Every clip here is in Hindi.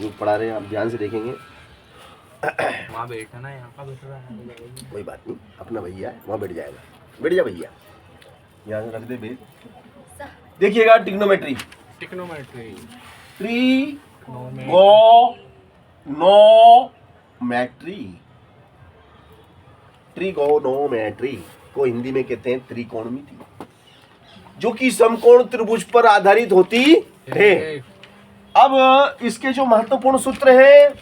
जो पढ़ा रहे हैं आप ध्यान से देखेंगे। वहाँ बैठा ना, यहाँ का बैठ रहा है। कोई बात नहीं, अपना भैया है, वहाँ बैठ जाएगा। बैठ जा भैया, यहाँ से रख दे बेग। देखिएगा ट्रिग्नोमेट्री, टिक्नोमेट्री, ट्रिगोनोमेट्री को हिंदी में कहते हैं त्रिकोणमिति, जो कि समकोण त्रिभुज पर आधारित होती है। अब इसके जो महत्वपूर्ण सूत्र हैं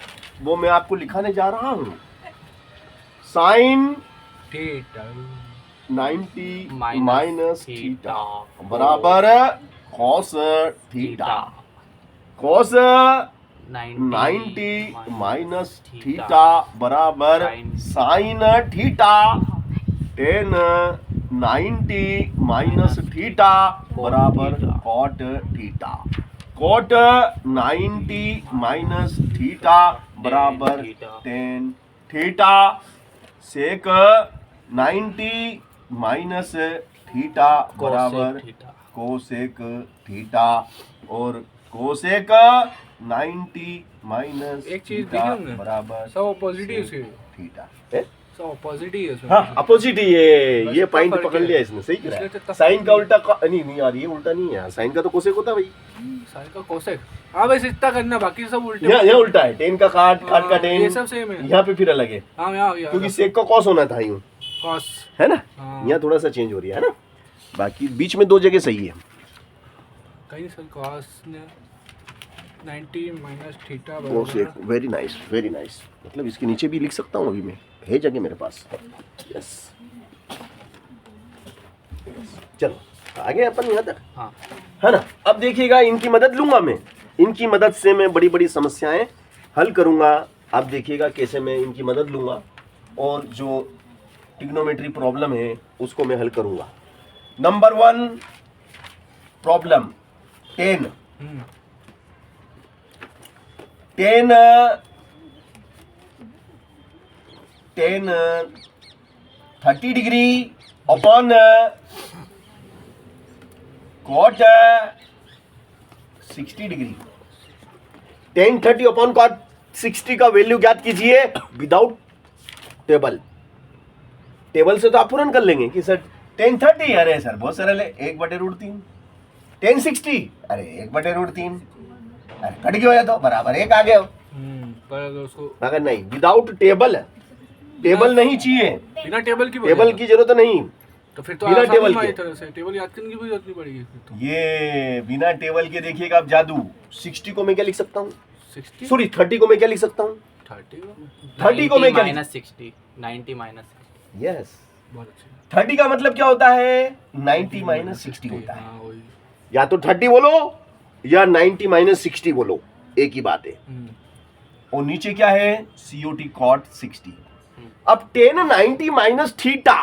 वो मैं आपको लिखाने जा रहा हूं। Sine theta 90 minus minus theta theta बराबर cos theta, cos 90 minus theta बराबर sine theta, tan 90 minus theta बराबर cot theta, cot 90 minus theta बराबर tan theta, sec 90 minus theta बराबर कोसेक थीटा, और कोसेक 90 माइनस एक चीज थीटा देखी हमने? बराबर सब ऑपोजिट ही उसके, थीटा। सब ऑपोजिट ही है उसमें। हाँ अपोजिट ही ये बस पॉइंट फर्क पकड़ है। लिया इसने, सही इसलिए तो करा। तब साइन का उल्टा नहीं यार, ये उल्टा नहीं है, साइन का तो कोसेक होता है भाई। साइन का कोसेक, हाँ बस इतना करना, बाकी सब उल्टे। यहाँ उल्टा है, टेन का काट, काट का टेन, ये सब सेम है। यहाँ पे फिर अलग है, हाँ यहाँ यहाँ क्योंकि सेक का कॉस होना था यूं, कॉस है ना। हाँ। यहाँ थोड़ा सा चेंज हो रही है ना, बाकी बीच में दो जगह सही है। कहीं सर कॉस ने 90 minus theta cosec, very nice very nice. मतलब इसके नीचे भी लिख सकता हूँ अभी मैं, है जगह मेरे पास। यस चलो आगे अपन यहाँ तक, हाँ है ना। अब देखिएगा, इनकी मदद लूंगा मैं, इनकी मदद से मैं बड़ी बड़ी समस्याएं हल करूंगा। आप देखिएगा कैसे मैं इनकी मदद लूंगा और जो ट्रिग्नोमेट्री प्रॉब्लम है उसको मैं हल करूंगा। Number 1 problem 10 30 degree upon cot 60 degree. 10 30 upon cot 60 का वैल्यू ज्ञात कीजिए विदाउट टेबल। टेबल से तो आप पूर्ण कर लेंगे कि सर 10 30, अरे सर बहुत सरल है, 1/√3। 10 60, अरे 1/√3, अरे कट गया या तो बराबर 1 आ गया। पर अगर उसको मगर नहीं, विदाउट टेबल, टेबल नहीं चाहिए, बिना टेबल की टेबल की जरूरत नहीं। तो फिर तो बिना आसान टेबल है के। इस तरह से, टेबल याद करने की भी जरूरत नहीं पड़ेगी फिर तो। ये बिना टेबल के देखिएगा आप जादू। 60 को मैं क्या लिख सकता हूँ, 60 सॉरी 30 को मैं क्या लिख सकता हूँ, 30 30 को मैं क्या माइनस 60, 90 माइनस 60। यस, बहुत अच्छे 30 का मतलब क्या होता है, 90 माइनस 60 होता है। हाँ वही। या तो 30 बोलो या 90 माइनस 60 बोलो, एक ही बात है। और नीचे क्या है, COT कॉट 60। अब 10 90 minus theta,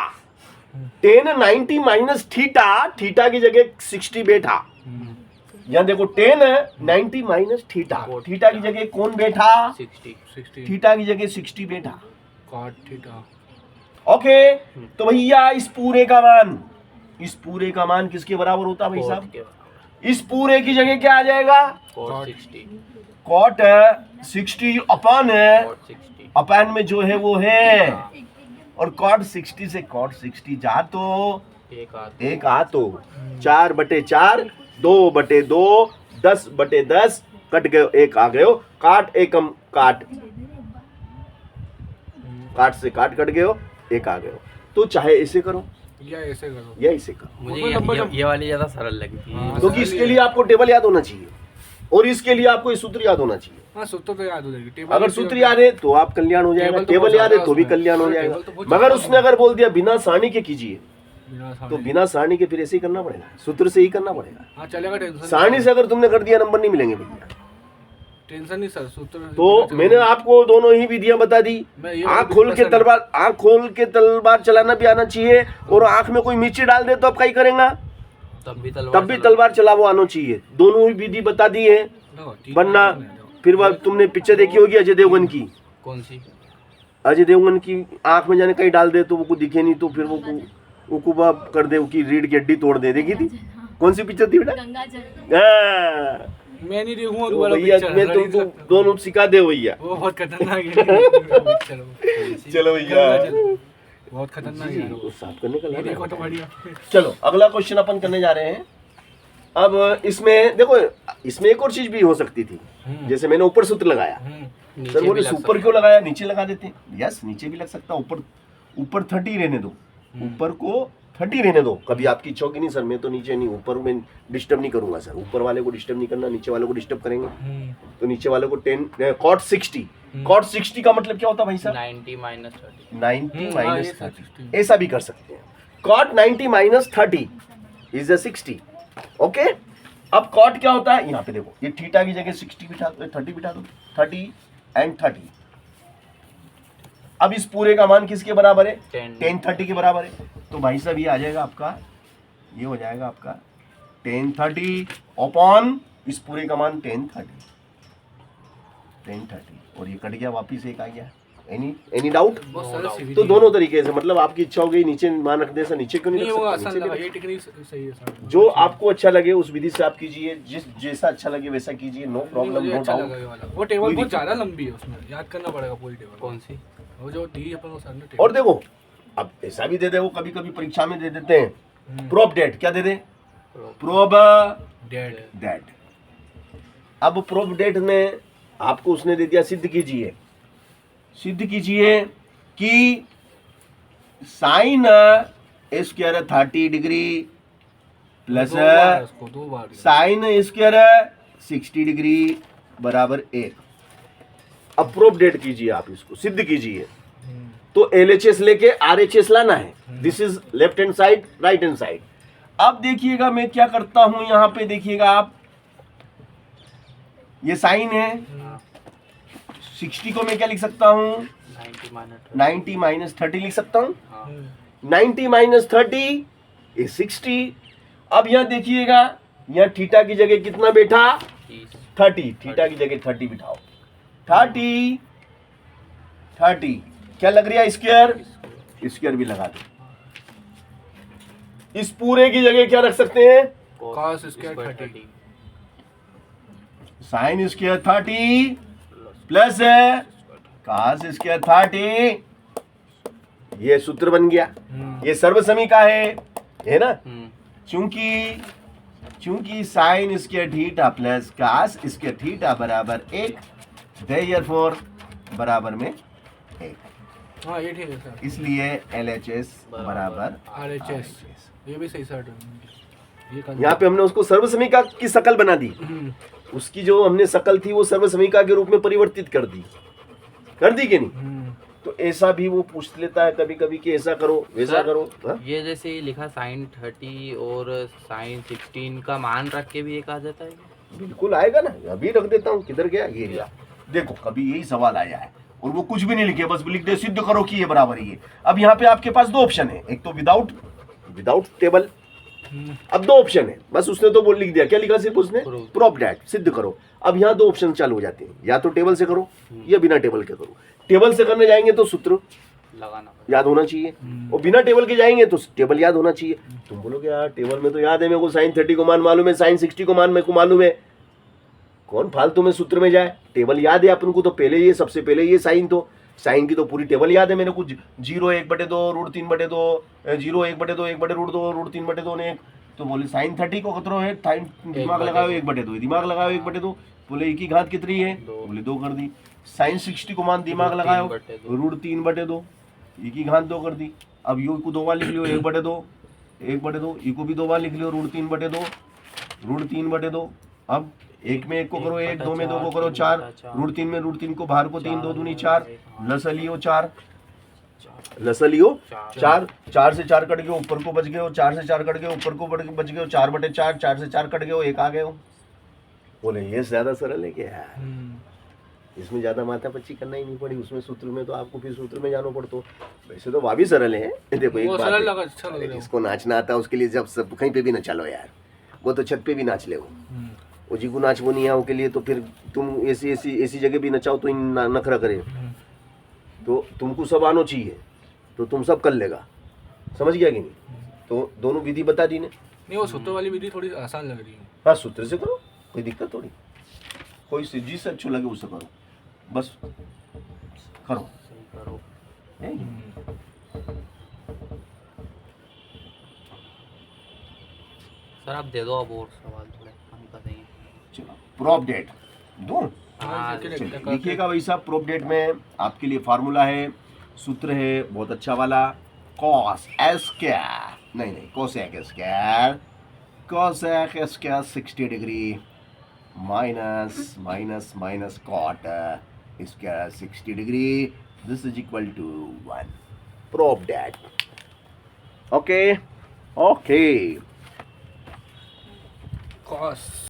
10 90 minus theta, theta की जगह 60 बैठा। यहाँ देखो 10 90 माइनस थीटा, थीटा की जगह कौन बैठा, 60 थीटा की जगह 60 बैठा। Cot theta. ओके, तो भैया इस पूरे का मान किसके बराबर होता है भाई साहब, इस पूरे की जगह क्या आ जाएगा, कॉट 60, कॉट 60 अपॉन अपान में जो है वो है, और कॉट 60 से कॉट 60 जा तो एक आ तो 4/4, 2/2, 10/10, कट गयो, एक आ गयो, काट एकम काट, काट से काट कट गयो, एक आ गयो। तो चाहे ऐसे करो या ऐसे करो या ऐसे करो, मुझे ये वाली ज्यादा सरल लगती है। क्योंकि इसके लिए आपको टेबल याद होना चाहिए और इसके लिए आपको ये सूत्र याद होना चाहिए। हाँ सूत्र तो याद हो जाएगी। टेबल अगर सूत्र याद है तो आप कल्याण हो जाएगा, टेबल याद है तो भी कल्याण हो जाएगा। मगर उसने अगर बोल दिया बिना सारणी के कीजिए, तो बिना सारणी के फिर ऐसे ही करना पड़ेगा, सूत्र से ही करना पड़ेगा। हाँ चलेगा, टेंशन सारणी से अगर तुमने कर दिया नंबर नहीं मिलेंगे भैया। टेंशन नहीं सर, सूत्र तो मैंने आपको दोनों ही विधियां बता दी। आंख खोल के तलवार चलाना भी आना चाहिए, और आंख में कोई मिर्ची डाल दे तो आप क्या करेंगा, तब भी तलवार चलावो आना चाहिए। दोनों ही विधि बता दी है, वरना फिर वह तुमने पिक्चर देखी होगी अजय देवगन की, कौन सी? अजय देवगन की आंख में जाने कहीं डाल दे तो वो को दिखे नहीं, तो फिर वो कुबा कर दे, उसकी रीढ़ की हड्डी तोड़ दे, देखी थी? कौन सी पिक्चर थी बेटा? मैं नहीं देखूंगा तो वाला भैया पिक्चर मैं तुमको दोनों सिखा दे भैया। वो बहुत खतरनाक है पिक्चर वो। चलो भैया चलो, बहुत खतरनाक है यार वो। साफ करने का ये लाना देखो तो है। बढ़िया। चलो अगला क्वेश्चन अपन करने जा रहे हैं। अब इसमें देखो, इसमें एक और चीज भी हो सकती थी, जैसे मैंने ऊपर सूत्र लगाया, नीचे सर भी बोले लग ऊपर सकता क्यों लगाया, नीचे लगा देते हैं। यस नीचे भी लग सकता, ऊपर 30 रहने दो, ऊपर को 30 रहने दो। कभी आपकी इच्छा होगी नहीं सर मैं तो नीचे नहीं, ऊपर में डिस्टर्ब नहीं करूंगा सर, ऊपर वाले को डिस्टर्ब नहीं करना, नीचे वाले को डिस्टर्ब करेंगे तो नीचे वाले को 10 cot 60। cot 60 का मतलब क्या होता है भाई साहब? 90 माइनस 30। 90 हाँ, माइनस ये 30, ऐसा भी कर सकते हैं। cot 90 minus 30 is a 60। Okay, अब cot क्या होता है, यहाँ पे देखो, ये थीटा की जगह 60 बिठा दो, 30 बिठा दो, 30 एंड 30। अब इस पूरे का मान किसके बराबर है? 10 30 के बराबर है। तो भाई साहब ये आ जाएगा आपका, ये हो जाएगा आपका 10 30 अपॉन इस पूरे का मान 10 30 और ये कट गया, वापिस एक आ गया। Any doubt? बहुत सारा सीवी तो दोनों तरीके से, मतलब आपकी इच्छा हो गई नीचे मान रख दे, सर नीचे क्यों नहीं नहीं रख वो सकते? आसान नीचे लगा, भी ये टेक्निक सही है सर। जो आपको अच्छा लगे उस विधि से आप कीजिए, जैसा अच्छा लगे वैसा कीजिए, नो प्रॉब्लम, मुझे नो अच्छा डाउट। लगा ये वाला। वो टेबल बहुत ज्यादा लंबी है, उसमें याद करना पड़ेगा पूरी टेबल। कौन सी? वो जो दी अपन को सर ने और देखो अब ऐसा भी दे दे, वो कभी कभी परीक्षा में दे देते हैं प्रोब डेट, क्या दे दे? Probate. डेट। अब प्रोब डेट में आपको उसने दे दिया सिद्ध कीजिए कि साइन स्क्वायर 30 डिग्री प्लस दो बार साइन स्क्वायर 60 डिग्री बराबर 1। अब प्रोब डेट कीजिए, आप इसको सिद्ध कीजिए। तो LHS लेके RHS लाना है। This is left hand side, right hand side. अब देखिएगा मैं क्या करता हूं, यहां पे देखिएगा आप, ये साइन है, 60 को मैं क्या लिख सकता हूं? 90 माइनस 30 लिख सकता हूं। 90 माइनस 30 इज 60। अब यहां देखिएगा, यहां थीटा की जगह कितना बैठा? 30। थीटा की जगह 30 बिठाओ। 30 क्या लग रहा है? स्क्वायर भी लगा दो। इस पूरे की जगह क्या रख सकते हैं? cos square 30 sine square 30 plus cos square 30। ये सूत्र बन गया। ये सर्वसमी का है ना? चूंकि sine square theta plus cos square theta बराबर 1, देयरफॉर बराबर में 1, हाँ ये ठीक है सर। इसलिए LHS बराबर RHS ये भी सही सर। ये यहाँ पे हमने उसको सर्वसमीका की शकल बना दी, उसकी जो हमने शकल थी वो सर्वसमीका के रूप में परिवर्तित कर दी कि नहीं? तो ऐसा भी वो पूछ लेता है कभी कभी कि ऐसा करो वैसा करो। हा? ये जैसे ही लिखा साइन 30 और साइन 16 का मान रख के भी एक आ जाता है। बिल्कुल आएगा ना, अभी रख देता हूँ, किधर गया ये गया। देखो कभी यही सवाल आया है और वो कुछ भी नहीं लिखे, बस लिख दे सिद्ध करो कि ये बराबर ही है। अब यहाँ पे आपके पास दो ऑप्शन है, एक तो विदाउट टेबल। अब दो ऑप्शन है, बस उसने तो बोल लिख दिया, क्या लिखा सिर्फ उसने? प्रोब डेट, सिद्ध करो। अब यहाँ दो ऑप्शन चालू हो जाते हैं, या तो टेबल से करो या बिना टेबल के करो। टेबल से करने जाएंगे तो सूत्र लगाना याद होना चाहिए, और बिना टेबल के जाएंगे तो टेबल याद होना चाहिए। तुम बोलोगे यार टेबल में तो याद है मेरे को, साइन 30 को मान मालूम है, साइन 60 को मान मेरे को मालूम है, कौन फालतू में सूत्र में जाए? टेबल याद है अपन को, तो पहले ये सबसे पहले ये साइन की तो पूरी टेबल याद है मेरे को। 0 1/2 √3/2 0 1/2 1/√2 √3/2 ने। तो बोले साइन 30 को कतरो है, दिमाग लगाओ 1/2, दिमाग लगाओ 1/2, बोले 1 की घात कितनी है? बोले 2 कर दी। साइन 60 को मान दिमाग लगाओ √3/2, 1 की घात 2 कर दी। अब यू को 2 बार लिख लियो 1/2, ई को भी 2 बार लिख लियो √3/2। अब 1 में 1 को करो 1, 2 में 2 को करो 4, √3 में √3 को बाहर को 3 2 दूनी 4, लसलियो 4, 4 से 4 कट गए, ऊपर को बच गए, 4 से 4 कट गए, ऊपर को बच गए 4/4, 4 से 4 कट गए, 1 आ गए। बोले ये ज्यादा सरल है क्या यार? इसमें ज्यादा माथापच्ची करना ही नहीं पड़ी, उसमें सूत्र में तो आपको फिर सूत्र में जाना पड़ता। वैसे तो वह भी सरल है। देखो एक बात है, अच्छा लग रहा है। जिसको नाचना आता है उसके लिए जब सब कहीं पे भी नचा लो यार, वो तो छत पे भी नाच ले। वो जी को नाच वो नहीं आओ के लिए तो फिर तुम ऐसी जगह भी नचाओ तो नखरा करे, तो तुमको सब आना चाहिए तो तुम सब कर लेगा। समझ गया कि नहीं? तो दोनों विधि बता दी ने। नहीं वो सूत्र वाली विधि थोड़ी आसान लग रही है। हाँ सूत्र से करो, कोई दिक्कत थोड़ी। कोई से जिससे अच्छो लगे उससे करो, बस करो। सही करो। हैं? सर आप दे दो अब और सवाल थोड़े हम कर देंगे। चलो प्रोप डेट दो। हाँ, चलिए लिखिएगा भाई साहब, प्रोप डेट में आपके लिए फार्मूला है, सूत्र है बहुत अच्छा वाला, कॉस स्क्वायर नहीं cosec square, cosec square 60 degree minus minus minus cot square 60 degree, this is equal to 1। Prove that. Okay okay. Cos